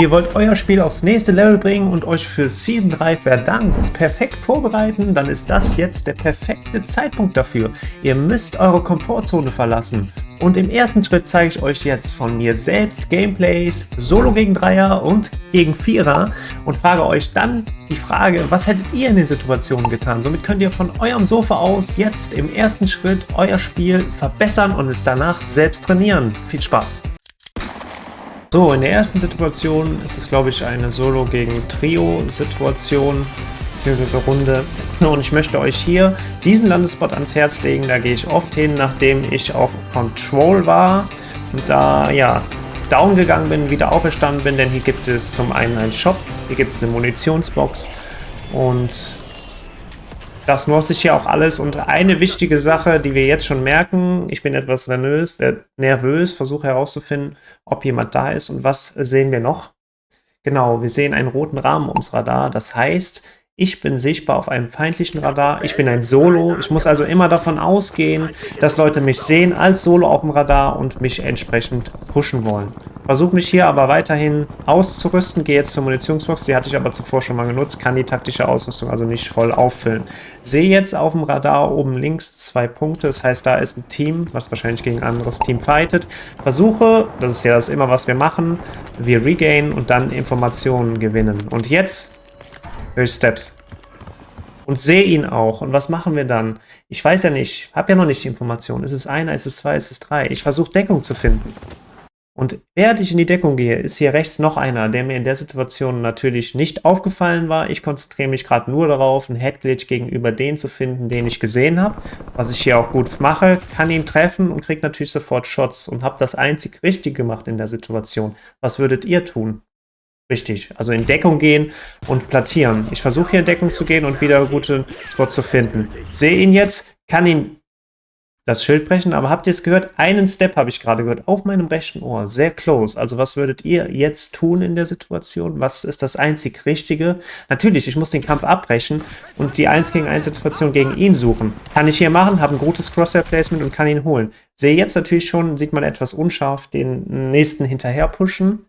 Ihr wollt euer Spiel aufs nächste Level bringen und euch für Season 3 Verdankt perfekt vorbereiten, dann ist das jetzt der perfekte Zeitpunkt dafür. Ihr müsst eure Komfortzone verlassen. Und im ersten Schritt zeige ich euch jetzt von mir selbst Gameplays, Solo gegen Dreier und gegen Vierer und frage euch dann die Frage, was hättet ihr in den Situationen getan? Somit könnt ihr von eurem Sofa aus jetzt im ersten Schritt euer Spiel verbessern und es danach selbst trainieren. Viel Spaß! So, in der ersten Situation ist es, glaube ich, eine Solo gegen Trio-Situation, beziehungsweise Runde. Und ich möchte euch hier diesen Landespot ans Herz legen. Da gehe ich oft hin, nachdem ich auf Control war und da, ja, down gegangen bin, wieder auferstanden bin. Denn hier gibt es zum einen einen Shop, hier gibt es eine Munitionsbox und das nutze ich hier auch alles. Und eine wichtige Sache, die wir jetzt schon merken, ich bin etwas nervös, versuche herauszufinden, ob jemand da ist. Und was sehen wir noch? Genau, wir sehen einen roten Rahmen ums Radar. Das heißt, ich bin sichtbar auf einem feindlichen Radar. Ich bin ein Solo. Ich muss also immer davon ausgehen, dass Leute mich sehen als Solo auf dem Radar und mich entsprechend pushen wollen. Versuche mich hier aber weiterhin auszurüsten. Gehe jetzt zur Munitionsbox. Die hatte ich aber zuvor schon mal genutzt. Kann die taktische Ausrüstung also nicht voll auffüllen. Sehe jetzt auf dem Radar oben links 2 Punkte. Das heißt, da ist ein Team, was wahrscheinlich gegen ein anderes Team fightet. Versuche, das ist ja das immer, was wir machen, wir regainen und dann Informationen gewinnen. Und jetzt höre ich Steps. Und sehe ihn auch. Und was machen wir dann? Ich weiß ja nicht, habe ja noch nicht die Information. Ist es einer, ist es 2, ist es 3? Ich versuche Deckung zu finden. Und während ich in die Deckung gehe, ist hier rechts noch einer, der mir in der Situation natürlich nicht aufgefallen war. Ich konzentriere mich gerade nur darauf, einen Headglitch gegenüber den zu finden, den ich gesehen habe. Was ich hier auch gut mache, kann ihn treffen und kriege natürlich sofort Shots und habe das einzig Richtige gemacht in der Situation. Was würdet ihr tun? Richtig, also in Deckung gehen und plattieren. Ich versuche hier in Deckung zu gehen und wieder gute Spots zu finden. Sehe ihn jetzt, kann ihn das Schild brechen, aber habt ihr es gehört? Einen Step habe ich gerade gehört, auf meinem rechten Ohr, sehr close. Also was würdet ihr jetzt tun in der Situation? Was ist das einzig Richtige? Natürlich, ich muss den Kampf abbrechen und die 1 gegen 1 Situation gegen ihn suchen. Kann ich hier machen, habe ein gutes Crosshair-Placement und kann ihn holen. Sehe jetzt natürlich schon, sieht man etwas unscharf, den nächsten hinterher pushen.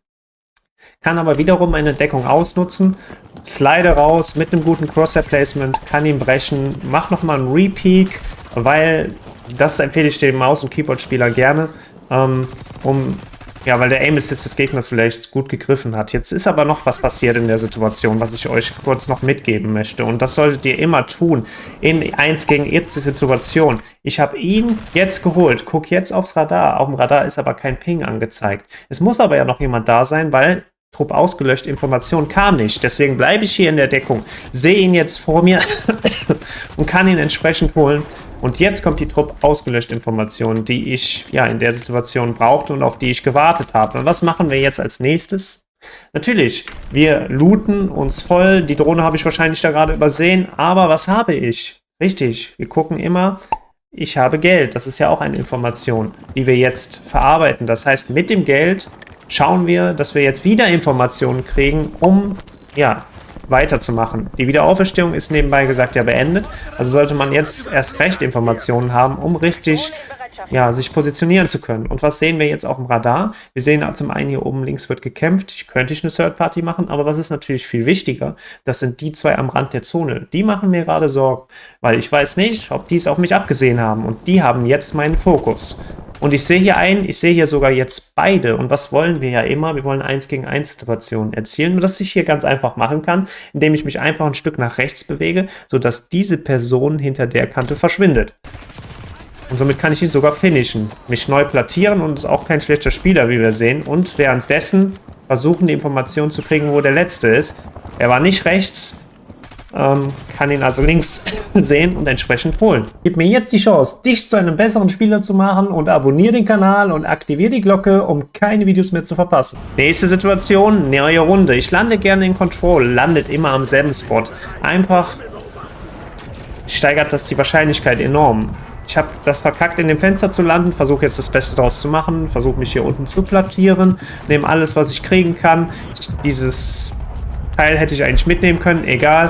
Kann aber wiederum eine Deckung ausnutzen, slide raus mit einem guten Crosshair-Placement, kann ihn brechen, mach nochmal einen Repeak, weil das empfehle ich dem Maus- und Keyboard-Spieler gerne, weil der Aim-Assist des Gegners vielleicht gut gegriffen hat. Jetzt ist aber noch was passiert in der Situation, was ich euch kurz noch mitgeben möchte. Und das solltet ihr immer tun in 1 gegen 1 Situation. Ich habe ihn jetzt geholt. Guck jetzt aufs Radar. Auf dem Radar ist aber kein Ping angezeigt. Es muss aber ja noch jemand da sein, weil Trupp ausgelöscht, Information kam nicht. Deswegen bleibe ich hier in der Deckung. Sehe ihn jetzt vor mir und kann ihn entsprechend holen. Und jetzt kommt die Trupp ausgelöscht Information, die ich ja in der Situation brauchte und auf die ich gewartet habe. Und was machen wir jetzt als nächstes? Natürlich, wir looten uns voll. Die Drohne habe ich wahrscheinlich da gerade übersehen. Aber was habe ich? Richtig, wir gucken immer, ich habe Geld. Das ist ja auch eine Information, die wir jetzt verarbeiten. Das heißt, mit dem Geld schauen wir, dass wir jetzt wieder Informationen kriegen, um weiterzumachen. Die Wiederauferstehung ist nebenbei gesagt ja beendet. Also sollte man jetzt erst recht Informationen haben, um richtig sich positionieren zu können. Und was sehen wir jetzt auf dem Radar? Wir sehen zum einen hier oben links wird gekämpft. Könnte ich eine Third Party machen, aber was ist natürlich viel wichtiger? Das sind die 2 am Rand der Zone. Die machen mir gerade Sorgen, weil ich weiß nicht, ob die es auf mich abgesehen haben. Und die haben jetzt meinen Fokus. Und ich sehe hier sogar jetzt beide. Und was wollen wir ja immer? Wir wollen 1 gegen 1 Situationen erzielen. Und das ich hier ganz einfach machen kann, indem ich mich einfach ein Stück nach rechts bewege, sodass diese Person hinter der Kante verschwindet. Und somit kann ich ihn sogar finishen. Mich neu plattieren und ist auch kein schlechter Spieler, wie wir sehen. Und währenddessen versuchen, die Information zu kriegen, wo der Letzte ist. Er war nicht rechts. Kann ihn also links sehen und entsprechend holen. Gib mir jetzt die Chance, dich zu einem besseren Spieler zu machen und abonniere den Kanal und aktiviere die Glocke, um keine Videos mehr zu verpassen. Nächste Situation, neue Runde. Ich lande gerne in Control, landet immer am selben Spot. Einfach steigert das die Wahrscheinlichkeit enorm. Ich habe das verkackt, in dem Fenster zu landen, versuche jetzt das Beste daraus zu machen, versuche mich hier unten zu plattieren, nehme alles, was ich kriegen kann. Dieses Teil hätte ich eigentlich mitnehmen können, egal.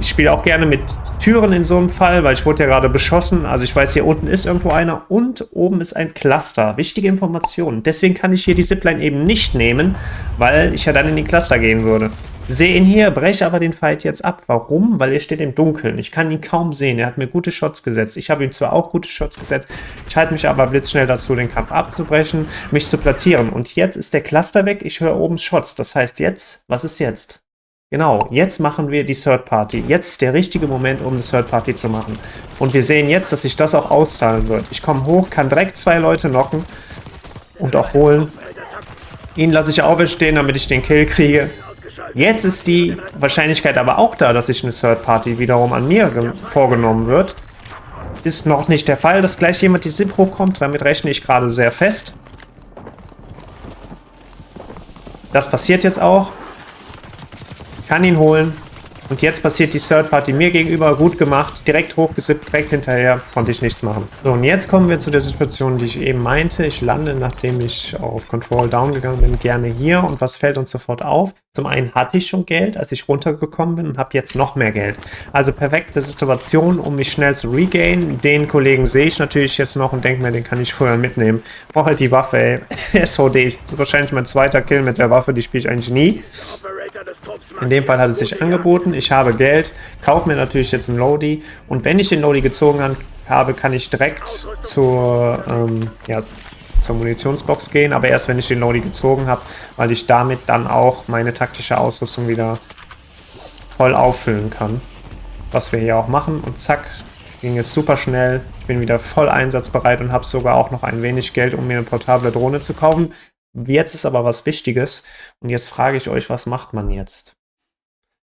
Ich spiele auch gerne mit Türen in so einem Fall, weil ich wurde ja gerade beschossen. Also ich weiß, hier unten ist irgendwo einer und oben ist ein Cluster. Wichtige Informationen. Deswegen kann ich hier die Zipline eben nicht nehmen, weil ich ja dann in den Cluster gehen würde. Sehe ihn hier, breche aber den Fight jetzt ab. Warum? Weil er steht im Dunkeln. Ich kann ihn kaum sehen. Er hat mir gute Shots gesetzt. Ich habe ihm zwar auch gute Shots gesetzt, ich halte mich aber blitzschnell dazu, den Kampf abzubrechen, mich zu platzieren. Und jetzt ist der Cluster weg, ich höre oben Shots. Das heißt jetzt, was ist jetzt? Genau, jetzt machen wir die Third Party. Jetzt ist der richtige Moment, um eine Third Party zu machen. Und wir sehen jetzt, dass sich das auch auszahlen wird. Ich komme hoch, kann direkt 2 Leute knocken und auch holen. Ihn lasse ich auferstehen, damit ich den Kill kriege. Jetzt ist die Wahrscheinlichkeit aber auch da, dass sich eine Third Party wiederum an mir vorgenommen wird. Ist noch nicht der Fall, dass gleich jemand die SIP hochkommt. Damit rechne ich gerade sehr fest. Das passiert jetzt auch. Kann ihn holen. Und jetzt passiert die Third Party mir gegenüber. Gut gemacht. Direkt hochgesippt, direkt hinterher. Konnte ich nichts machen. So, und jetzt kommen wir zu der Situation, die ich eben meinte. Ich lande, nachdem ich auf Control Down gegangen bin, gerne hier. Und was fällt uns sofort auf? Zum einen hatte ich schon Geld, als ich runtergekommen bin und habe jetzt noch mehr Geld. Also perfekte Situation, um mich schnell zu regainen. Den Kollegen sehe ich natürlich jetzt noch und denke mir, den kann ich vorher mitnehmen. Brauche halt die Waffe, ey. SVD. Das ist wahrscheinlich mein zweiter Kill mit der Waffe. Die spiele ich eigentlich nie. In dem Fall hat es sich angeboten. Ich habe Geld, kaufe mir natürlich jetzt einen Lodi. Und wenn ich den Lodi gezogen habe, kann ich direkt zur Munitionsbox gehen. Aber erst, wenn ich den Lodi gezogen habe, weil ich damit dann auch meine taktische Ausrüstung wieder voll auffüllen kann. Was wir hier auch machen. Und zack, ging es super schnell. Ich bin wieder voll einsatzbereit und habe sogar auch noch ein wenig Geld, um mir eine portable Drohne zu kaufen. Jetzt ist aber was Wichtiges. Und jetzt frage ich euch, was macht man jetzt?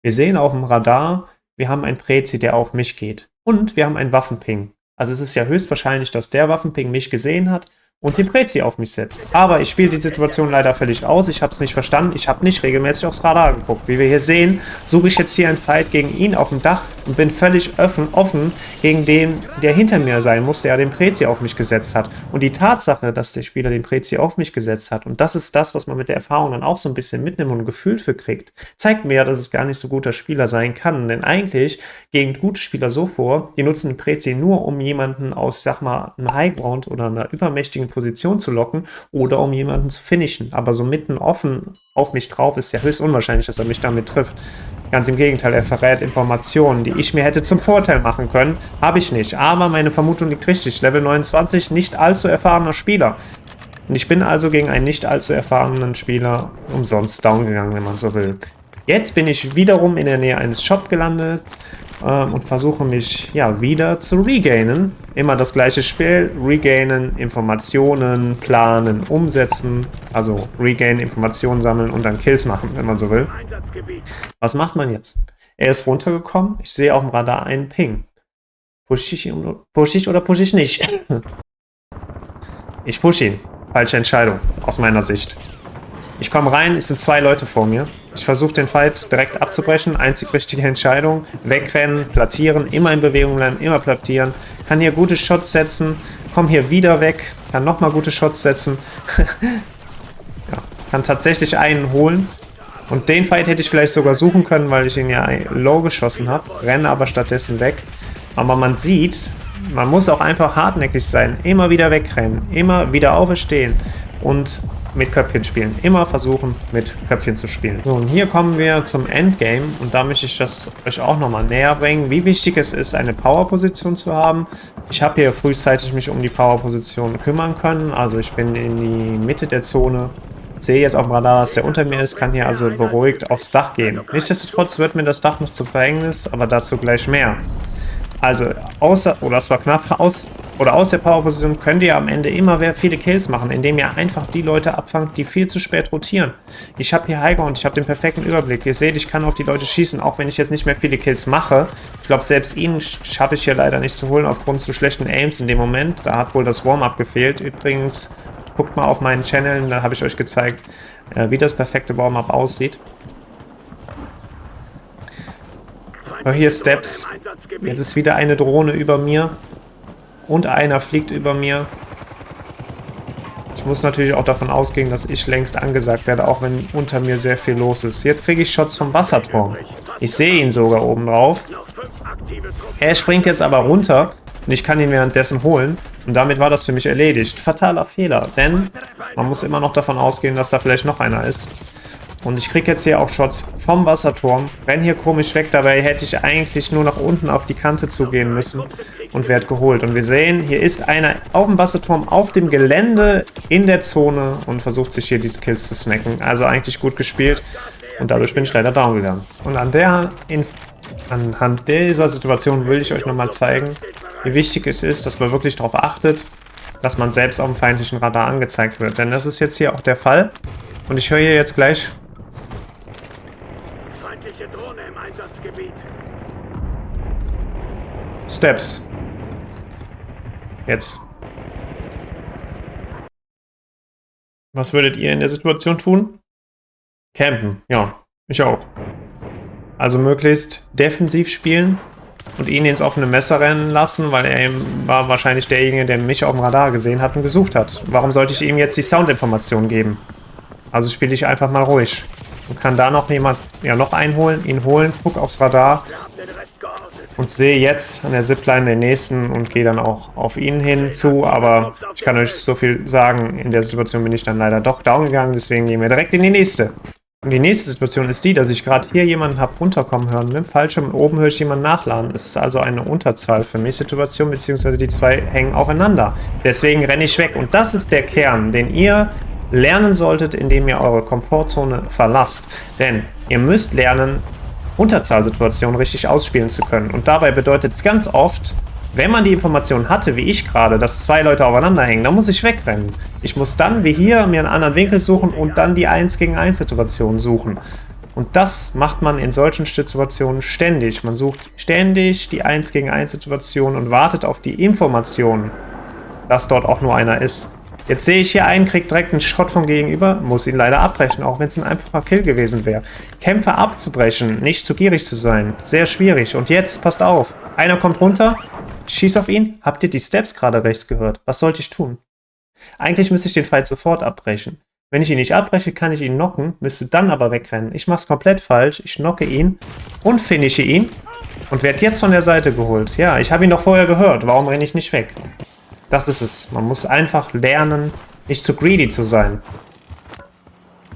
Wir sehen auf dem Radar, wir haben einen Prezi, der auf mich geht. Und wir haben einen Waffenping. Also es ist ja höchstwahrscheinlich, dass der Waffenping mich gesehen hat und den Prezi auf mich setzt. Aber ich spiele die Situation leider völlig aus. Ich habe es nicht verstanden. Ich habe nicht regelmäßig aufs Radar geguckt. Wie wir hier sehen, suche ich jetzt hier einen Fight gegen ihn auf dem Dach und bin völlig offen gegen den, der hinter mir sein muss, der den Prezi auf mich gesetzt hat. Und die Tatsache, dass der Spieler den Prezi auf mich gesetzt hat, und das ist das, was man mit der Erfahrung dann auch so ein bisschen mitnimmt und ein Gefühl für kriegt, zeigt mir ja, dass es gar nicht so guter Spieler sein kann. Denn eigentlich gehen gute Spieler so vor, die nutzen den Prezi nur, um jemanden aus, sag mal, einem Highground oder einer übermächtigen Position zu locken oder um jemanden zu finishen. Aber so mitten offen auf mich drauf ist ja höchst unwahrscheinlich, dass er mich damit trifft. Ganz im Gegenteil, er verrät Informationen, die ich mir hätte zum Vorteil machen können. Habe ich nicht. Aber meine Vermutung liegt richtig. Level 29, nicht allzu erfahrener Spieler. Und ich bin also gegen einen nicht allzu erfahrenen Spieler umsonst down gegangen, wenn man so will. Jetzt bin ich wiederum in der Nähe eines Shops gelandet und versuche mich ja wieder zu regainen. Immer das gleiche Spiel, regainen, Informationen, planen, umsetzen, also regainen, Informationen sammeln und dann Kills machen, wenn man so will. Was macht man jetzt? Er ist runtergekommen, ich sehe auf dem Radar einen Ping. Push ich oder push ich nicht? Ich push ihn. Falsche Entscheidung, aus meiner Sicht. Ich komme rein, es sind 2 Leute vor mir. Ich versuche den Fight direkt abzubrechen. Einzig richtige Entscheidung. Wegrennen, plattieren, immer in Bewegung bleiben, immer plattieren. Kann hier gute Shots setzen. Komm hier wieder weg. Kann nochmal gute Shots setzen. Ja, kann tatsächlich einen holen. Und den Fight hätte ich vielleicht sogar suchen können, weil ich ihn ja low geschossen habe. Renne aber stattdessen weg. Aber man sieht, man muss auch einfach hartnäckig sein. Immer wieder wegrennen. Immer wieder auferstehen. Und mit Köpfchen spielen. Immer versuchen, mit Köpfchen zu spielen. So, und hier kommen wir zum Endgame und da möchte ich das euch auch nochmal näher bringen, wie wichtig es ist, eine Power-Position zu haben. Ich habe hier frühzeitig mich um die Power-Position kümmern können, also ich bin in die Mitte der Zone, sehe jetzt auf dem Radar, dass der unter mir ist, kann hier also beruhigt aufs Dach gehen. Nichtsdestotrotz wird mir das Dach noch zu Verhängnis, aber dazu gleich mehr. Also, aus der Power-Position könnt ihr am Ende immer viele Kills machen, indem ihr einfach die Leute abfangt, die viel zu spät rotieren. Ich habe hier Highground, ich habe den perfekten Überblick. Ihr seht, ich kann auf die Leute schießen, auch wenn ich jetzt nicht mehr viele Kills mache. Ich glaube, selbst ihn schaffe ich hier leider nicht zu holen, aufgrund zu schlechten Aims in dem Moment. Da hat wohl das Warm-Up gefehlt. Übrigens, guckt mal auf meinen Channel, da habe ich euch gezeigt, wie das perfekte Warm-Up aussieht. Hier Steps. Jetzt ist wieder eine Drohne über mir. Und einer fliegt über mir. Ich muss natürlich auch davon ausgehen, dass ich längst angesagt werde, auch wenn unter mir sehr viel los ist. Jetzt kriege ich Shots vom Wasserturm. Ich sehe ihn sogar oben drauf. Er springt jetzt aber runter und ich kann ihn währenddessen holen. Und damit war das für mich erledigt. Fataler Fehler, denn man muss immer noch davon ausgehen, dass da vielleicht noch einer ist. Und ich kriege jetzt hier auch Shots vom Wasserturm. Renn hier komisch weg, dabei hätte ich eigentlich nur nach unten auf die Kante zugehen müssen und werde geholt. Und wir sehen, hier ist einer auf dem Wasserturm auf dem Gelände in der Zone und versucht sich hier diese Kills zu snacken. Also eigentlich gut gespielt und dadurch bin ich leider down gegangen. Und anhand dieser Situation will ich euch nochmal zeigen, wie wichtig es ist, dass man wirklich darauf achtet, dass man selbst auf dem feindlichen Radar angezeigt wird. Denn das ist jetzt hier auch der Fall. Und ich höre hier jetzt gleich Drohne im Einsatzgebiet. Steps. Jetzt. Was würdet ihr in der Situation tun? Campen. Ja, ich auch. Also möglichst defensiv spielen und ihn ins offene Messer rennen lassen, weil er war wahrscheinlich derjenige, der mich auf dem Radar gesehen hat und gesucht hat. Warum sollte ich ihm jetzt die Soundinformation geben? Also spiele ich einfach mal ruhig. Und kann da noch jemand, ja, noch einholen, ihn holen, guck aufs Radar und sehe jetzt an der Zipline den nächsten und gehe dann auch auf ihn hinzu. Aber ich kann euch so viel sagen, in der Situation bin ich dann leider doch down gegangen, deswegen gehen wir direkt in die nächste. Und die nächste Situation ist die, dass ich gerade hier jemanden habe runterkommen hören mit dem Fallschirm und oben höre ich jemanden nachladen. Es ist also eine Unterzahl für mich Situation, beziehungsweise die zwei hängen aufeinander. Deswegen renne ich weg und das ist der Kern, den ihr lernen solltet, indem ihr eure Komfortzone verlasst. Denn ihr müsst lernen, Unterzahlsituationen richtig ausspielen zu können. Und dabei bedeutet es ganz oft, wenn man die Information hatte, wie ich gerade, dass zwei Leute aufeinander hängen, dann muss ich wegrennen. Ich muss dann, wie hier, mir einen anderen Winkel suchen und dann die 1 gegen 1 Situation suchen. Und das macht man in solchen Situationen ständig. Man sucht ständig die 1 gegen 1 Situation und wartet auf die Information, dass dort auch nur einer ist. Jetzt sehe ich hier einen, kriegt direkt einen Shot vom Gegenüber, muss ihn leider abbrechen, auch wenn es ein einfacher Kill gewesen wäre. Kämpfe abzubrechen, nicht zu gierig zu sein, sehr schwierig. Und jetzt, passt auf, einer kommt runter, schieß auf ihn. Habt ihr die Steps gerade rechts gehört? Was sollte ich tun? Eigentlich müsste ich den Fight sofort abbrechen. Wenn ich ihn nicht abbreche, kann ich ihn knocken, müsste dann aber wegrennen. Ich mache es komplett falsch, ich knocke ihn und finische ihn und werde jetzt von der Seite geholt. Ja, ich habe ihn doch vorher gehört, warum renne ich nicht weg? Das ist es. Man muss einfach lernen, nicht zu greedy zu sein.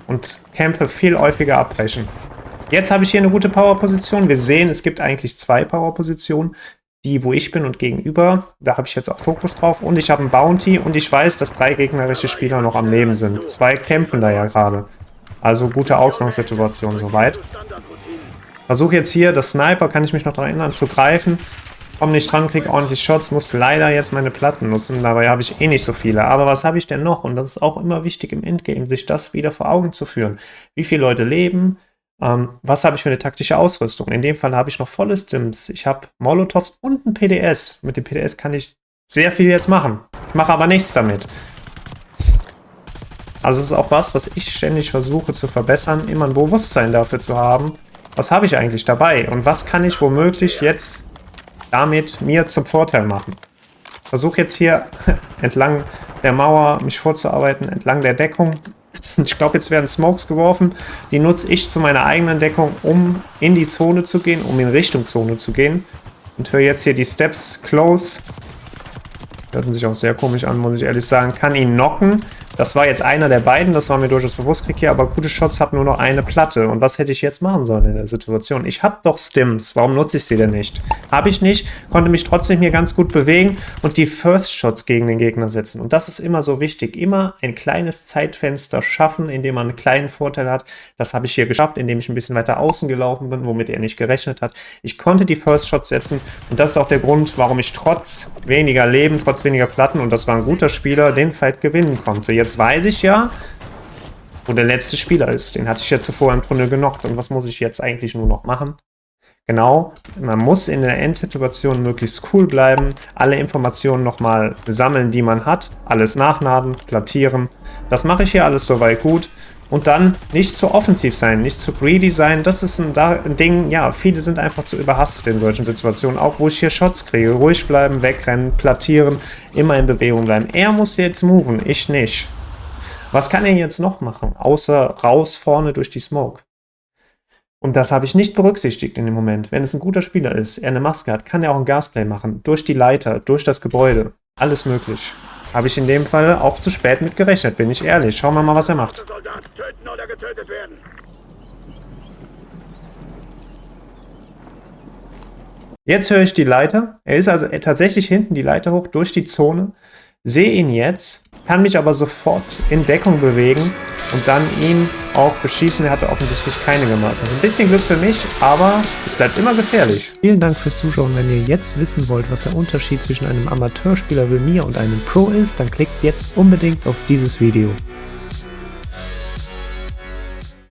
Und Kämpfe viel häufiger abbrechen. Jetzt habe ich hier eine gute Powerposition. Wir sehen, es gibt eigentlich zwei Powerpositionen. Die, wo ich bin und gegenüber. Da habe ich jetzt auch Fokus drauf. Und ich habe einen Bounty und ich weiß, dass 3 gegnerische Spieler noch am Leben sind. 2 kämpfen da ja gerade. Also gute Ausgangssituation soweit. Versuche jetzt hier, das Sniper, kann ich mich noch daran erinnern, zu greifen. Komm nicht dran, krieg ordentlich Shots, muss leider jetzt meine Platten nutzen, dabei habe ich eh nicht so viele. Aber was habe ich denn noch? Und das ist auch immer wichtig im Endgame, sich das wieder vor Augen zu führen. Wie viele Leute leben? Was habe ich für eine taktische Ausrüstung? In dem Fall habe ich noch volle Stims. Ich habe Molotovs und ein PDS. Mit dem PDS kann ich sehr viel jetzt machen. Ich mache aber nichts damit. Also es ist auch was ich ständig versuche zu verbessern, immer ein Bewusstsein dafür zu haben. Was habe ich eigentlich dabei? Und was kann ich womöglich jetzt damit mir zum Vorteil machen? Versuche jetzt hier entlang der Mauer mich vorzuarbeiten, entlang der Deckung. Ich glaube, jetzt werden Smokes geworfen. Die nutze ich zu meiner eigenen Deckung, um in die Zone zu gehen, um in Richtung Zone zu gehen. Und höre jetzt hier die Steps close. Hörten sich auch sehr komisch an, muss ich ehrlich sagen. Kann ihn knocken. Das war jetzt einer der beiden, das war mir durchaus bewusst, krieg hier aber gute Shots, habe nur noch eine Platte. Und was hätte ich jetzt machen sollen in der Situation? Ich habe doch Stims, warum nutze ich sie denn nicht? Habe ich nicht, konnte mich trotzdem hier ganz gut bewegen und die First Shots gegen den Gegner setzen. Und das ist immer so wichtig, immer ein kleines Zeitfenster schaffen, indem man einen kleinen Vorteil hat. Das habe ich hier geschafft, indem ich ein bisschen weiter außen gelaufen bin, womit er nicht gerechnet hat. Ich konnte die First Shots setzen und das ist auch der Grund, warum ich trotz weniger Leben, trotz weniger Platten, und das war ein guter Spieler, den Fight gewinnen konnte. Jetzt weiß ich ja, wo der letzte Spieler ist. Den hatte ich ja zuvor im Tunnel genockt. Und was muss ich jetzt eigentlich nur noch machen? Genau, man muss in der Endsituation möglichst cool bleiben, alle Informationen nochmal sammeln, die man hat, alles nachladen, plattieren. Das mache ich hier alles soweit gut. Und dann nicht zu offensiv sein, nicht zu greedy sein. Das ist ein Ding, ja, viele sind einfach zu überhastet in solchen Situationen. Auch wo ich hier Shots kriege. Ruhig bleiben, wegrennen, plattieren, immer in Bewegung bleiben. Er muss jetzt moven, ich nicht. Was kann er jetzt noch machen, außer raus vorne durch die Smoke? Und das habe ich nicht berücksichtigt in dem Moment. Wenn es ein guter Spieler ist, er eine Maske hat, kann er auch ein Gasplay machen. Durch die Leiter, durch das Gebäude. Alles möglich. Habe ich in dem Fall auch zu spät mit gerechnet, bin ich ehrlich. Schauen wir mal, was er macht. Soldat, töten oder getötet werden. Jetzt höre ich die Leiter. Er ist also tatsächlich hinten die Leiter hoch durch die Zone. Sehe ihn jetzt, kann mich aber sofort in Deckung bewegen und dann ihn auch beschießen. Er hatte offensichtlich keine gemacht. Ein bisschen Glück für mich, aber es bleibt immer gefährlich. Vielen Dank fürs Zuschauen. Wenn ihr jetzt wissen wollt, was der Unterschied zwischen einem Amateurspieler wie mir und einem Pro ist, dann klickt jetzt unbedingt auf dieses Video.